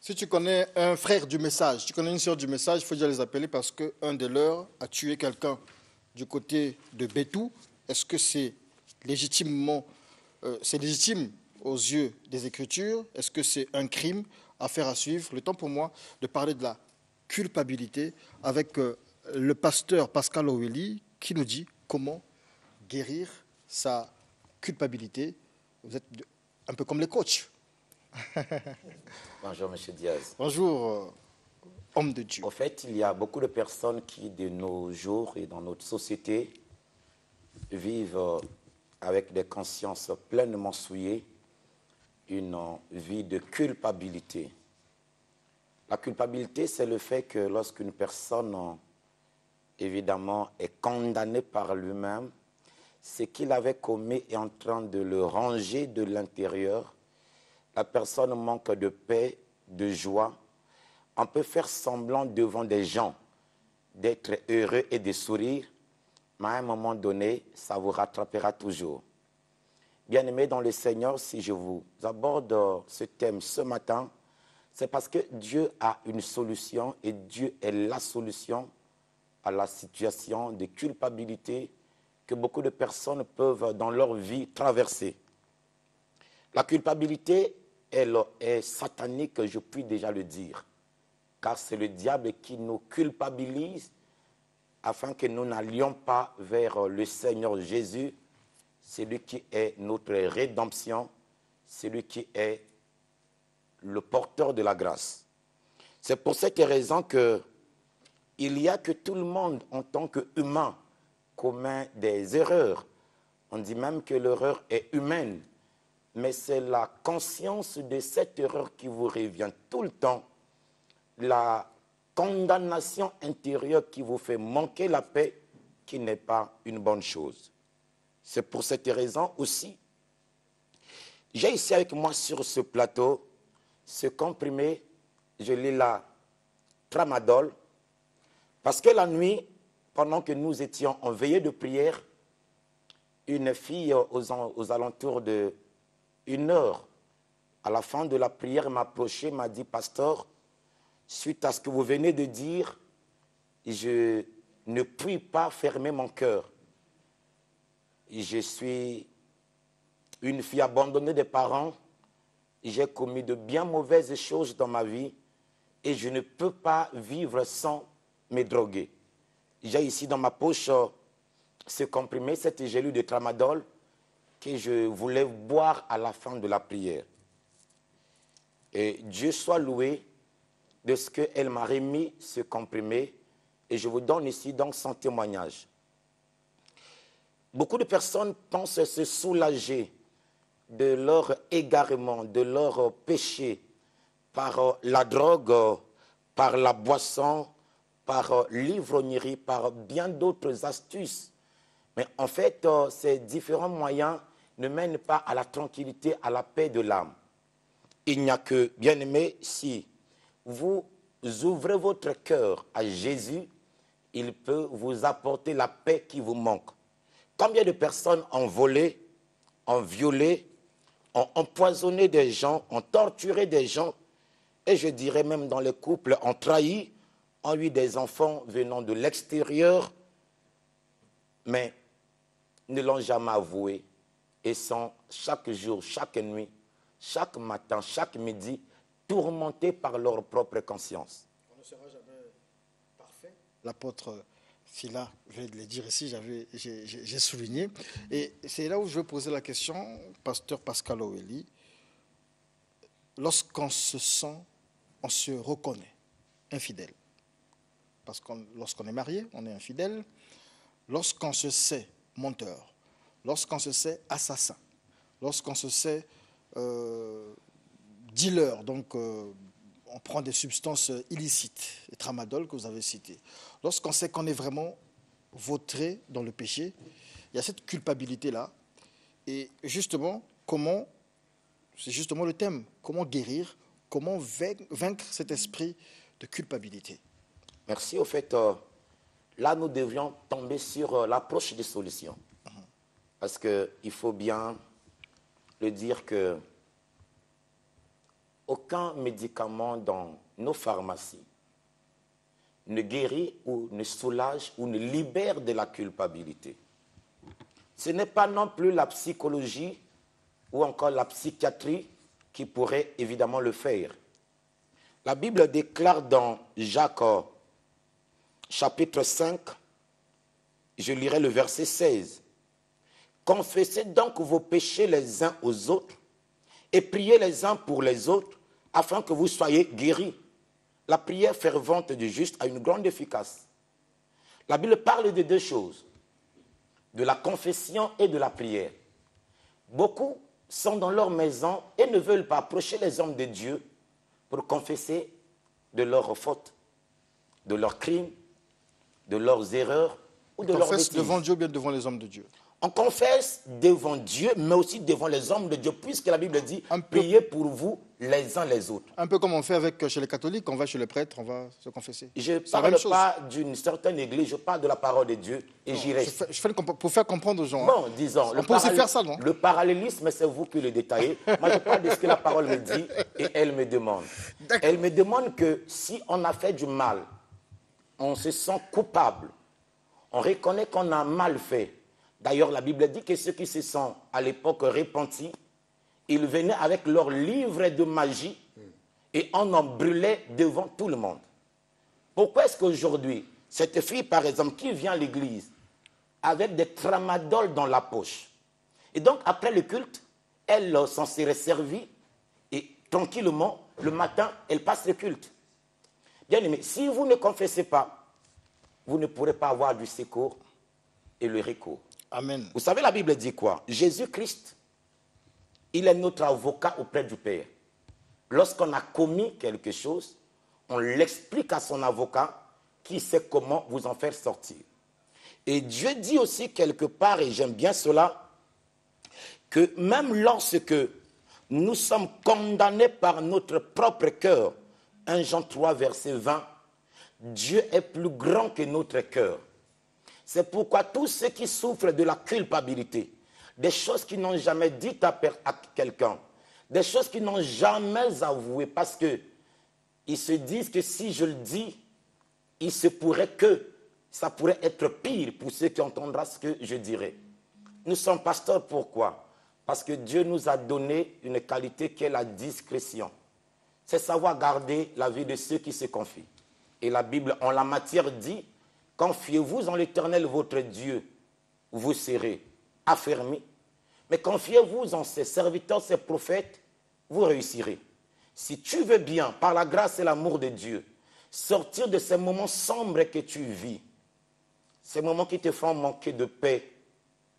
Si tu connais un frère du message, tu connais une sœur du message, il faut déjà les appeler parce qu'un de leurs a tué quelqu'un du côté de Bétou. Est-ce que c'est légitime aux yeux des Écritures? Est-ce que c'est un crime? Affaire à suivre. Le temps pour moi de parler de la culpabilité avec le pasteur Pascal Oweli qui nous dit comment guérir sa culpabilité. Vous êtes un peu comme les coachs. Bonjour, M. Diaz. Bonjour, homme de Dieu. En fait, il y a beaucoup de personnes qui, de nos jours et dans notre société, vivent avec des consciences pleinement souillées, une vie de culpabilité. La culpabilité, c'est le fait que lorsqu'une personne, évidemment, est condamnée par lui-même, ce qu'il avait commis est en train de le ranger de l'intérieur. La personne manque de paix, de joie. On peut faire semblant devant des gens d'être heureux et de sourire, mais à un moment donné, ça vous rattrapera toujours. Bien-aimés dans le Seigneur, si je vous aborde ce thème ce matin, c'est parce que Dieu a une solution et Dieu est la solution à la situation de culpabilité que beaucoup de personnes peuvent dans leur vie traverser. La culpabilité, elle est satanique, je puis déjà le dire, car c'est le diable qui nous culpabilise afin que nous n'allions pas vers le Seigneur Jésus, celui qui est notre rédemption, celui qui est le porteur de la grâce. C'est pour cette raison qu'il y a que tout le monde, en tant qu'humain, commet des erreurs. On dit même que l'erreur est humaine, mais c'est la conscience de cette erreur qui vous revient tout le temps, la condamnation intérieure qui vous fait manquer la paix, qui n'est pas une bonne chose. C'est pour cette raison aussi, j'ai ici avec moi sur ce plateau ce comprimé, je l'ai là, Tramadol, parce que la nuit, pendant que nous étions en veillée de prière, une fille aux alentours de 1 heure, à la fin de la prière, m'a approché, m'a dit, pasteur, suite à ce que vous venez de dire, je ne puis pas fermer mon cœur. Je suis une fille abandonnée des parents, j'ai commis de bien mauvaises choses dans ma vie et je ne peux pas vivre sans me droguer. J'ai ici dans ma poche ce comprimé, cette gélule de tramadol que je voulais boire à la fin de la prière. Et Dieu soit loué de ce qu'elle m'a remis ce comprimé et je vous donne ici donc son témoignage. Beaucoup de personnes pensent se soulager de leur égarement, de leur péché, par la drogue, par la boisson, par l'ivrognerie, par bien d'autres astuces. Mais en fait, ces différents moyens ne mènent pas à la tranquillité, à la paix de l'âme. Il n'y a que, bien aimé, si vous ouvrez votre cœur à Jésus, il peut vous apporter la paix qui vous manque. Combien de personnes ont volé, ont violé, ont empoisonné des gens, ont torturé des gens, et je dirais même dans les couples, ont trahi, ont eu des enfants venant de l'extérieur, mais ne l'ont jamais avoué et sont chaque jour, chaque nuit, chaque matin, chaque midi, tourmentés par leur propre conscience. On ne sera jamais parfait. L'apôtre Phila, je vais le dire ici, j'ai souligné. Et c'est là où je veux poser la question, pasteur Pascal Oweli. Lorsqu'on se sent, on se reconnaît infidèle. Parce que lorsqu'on est marié, on est infidèle. Lorsqu'on se sait menteur, lorsqu'on se sait assassin, lorsqu'on se sait dealer, donc on prend des substances illicites, les tramadol que vous avez cité. Lorsqu'on sait qu'on est vraiment vautré dans le péché, il y a cette culpabilité-là. Et justement, c'est justement le thème, comment guérir, comment vaincre cet esprit de culpabilité. Merci. Au fait, là, nous devions tomber sur l'approche des solutions. Parce qu'il faut bien le dire que aucun médicament dans nos pharmacies ne guérit ou ne soulage ou ne libère de la culpabilité. Ce n'est pas non plus la psychologie ou encore la psychiatrie qui pourrait évidemment le faire. La Bible déclare dans Jacques, chapitre 5, je lirai le verset 16. « Confessez donc vos péchés les uns aux autres et priez les uns pour les autres afin que vous soyez guéris. La prière fervente du juste a une grande efficace. » La Bible parle de deux choses, de la confession et de la prière. Beaucoup sont dans leur maison et ne veulent pas approcher les hommes de Dieu pour confesser de leurs fautes, de leurs crimes, de leurs erreurs ou de leurs bêtises. Devant Dieu ou bien devant les hommes de Dieu? On confesse devant Dieu, mais aussi devant les hommes de Dieu, puisque la Bible dit « Priez pour vous les uns les autres ». Un peu comme on fait chez les catholiques, on va chez le prêtre, on va se confesser. Je ne parle pas d'une certaine église, je parle de la parole de Dieu et j'y reste. Pour faire comprendre aux gens. Bon, disons, on peut aussi faire ça, non? Le parallélisme, c'est vous qui le détaillez. Moi, je parle de ce que la parole me dit et elle me demande. Elle me demande que si on a fait du mal, on se sent coupable, on reconnaît qu'on a mal fait. D'ailleurs, la Bible dit que ceux qui se sont à l'époque repentis, ils venaient avec leur livre de magie et on en brûlait devant tout le monde. Pourquoi est-ce qu'aujourd'hui, cette fille, par exemple, qui vient à l'église avec des tramadol dans la poche, et donc après le culte, elle s'en serait servie et tranquillement, le matin, elle passe le culte. Bien aimé, si vous ne confessez pas, vous ne pourrez pas avoir du secours et le recours. Amen. Vous savez, la Bible dit quoi? Jésus-Christ, il est notre avocat auprès du Père. Lorsqu'on a commis quelque chose, on l'explique à son avocat qui sait comment vous en faire sortir. Et Dieu dit aussi quelque part, et j'aime bien cela, que même lorsque nous sommes condamnés par notre propre cœur, 1 Jean 3, verset 20, Dieu est plus grand que notre cœur. C'est pourquoi tous ceux qui souffrent de la culpabilité, des choses qu'ils n'ont jamais dites à quelqu'un, des choses qu'ils n'ont jamais avouées, parce qu'ils se disent que si je le dis, il se pourrait que ça pourrait être pire pour ceux qui entendront ce que je dirai. Nous sommes pasteurs, pourquoi? Parce que Dieu nous a donné une qualité qui est la discrétion. C'est savoir garder la vie de ceux qui se confient. Et la Bible, en la matière, dit: confiez-vous en l'Éternel votre Dieu, vous serez affermis. Mais confiez-vous en ses serviteurs, ses prophètes, vous réussirez. Si tu veux bien, par la grâce et l'amour de Dieu, sortir de ces moments sombres que tu vis, ces moments qui te font manquer de paix,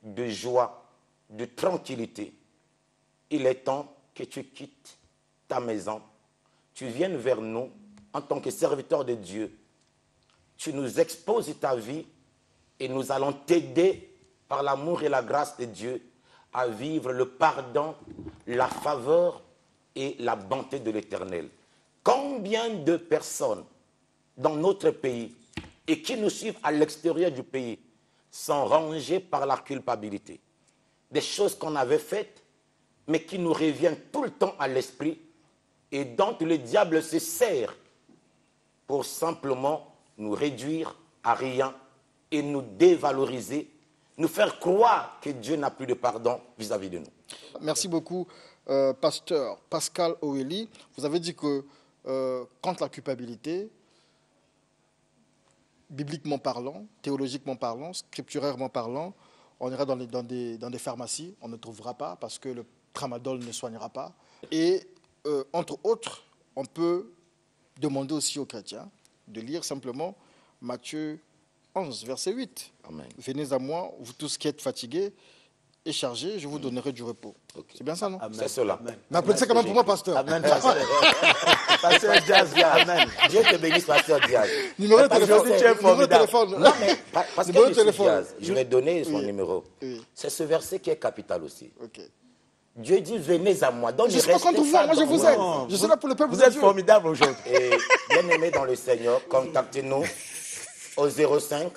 de joie, de tranquillité, il est temps que tu quittes ta maison, tu viennes vers nous en tant que serviteur de Dieu. Tu nous exposes ta vie et nous allons t'aider par l'amour et la grâce de Dieu à vivre le pardon, la faveur et la bonté de l'Éternel. Combien de personnes dans notre pays et qui nous suivent à l'extérieur du pays sont rongées par la culpabilité. Des choses qu'on avait faites, mais qui nous reviennent tout le temps à l'esprit et dont le diable se sert pour simplement nous réduire à rien et nous dévaloriser, nous faire croire que Dieu n'a plus de pardon vis-à-vis de nous. Merci beaucoup, pasteur Pascal Oeli. Vous avez dit que contre la culpabilité, bibliquement parlant, théologiquement parlant, scripturairement parlant, on ira dans des pharmacies, on ne trouvera pas parce que le tramadol ne soignera pas. Et entre autres, on peut demander aussi aux chrétiens de lire simplement Matthieu 11, verset 8. Amen. Venez à moi, vous tous qui êtes fatigués et chargés, je vous donnerai du repos. Okay. C'est bien ça, non? Amen. C'est cela. Amen. Mais applaudissez quand même pour moi, pasteur. Amen. Pasteur Diaz, Amen. Dieu te bénisse, pasteur Diaz. Numéro de téléphone. Non, mais pasteur Diaz, je vais donner son numéro. Oui. C'est ce verset qui est capital aussi. Okay. Dieu dit, venez à moi. Donc, je ne suis pas contre vous, moi je vous aide. Je suis là pour le peuple de Dieu. Vous êtes formidable aujourd'hui. Et bien-aimés dans le Seigneur, contactez-nous au 05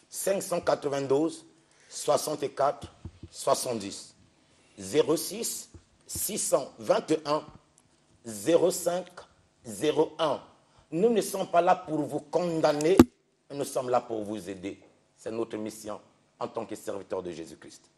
592 64 70. 06 621 05 01. Nous ne sommes pas là pour vous condamner, nous sommes là pour vous aider. C'est notre mission en tant que serviteurs de Jésus-Christ.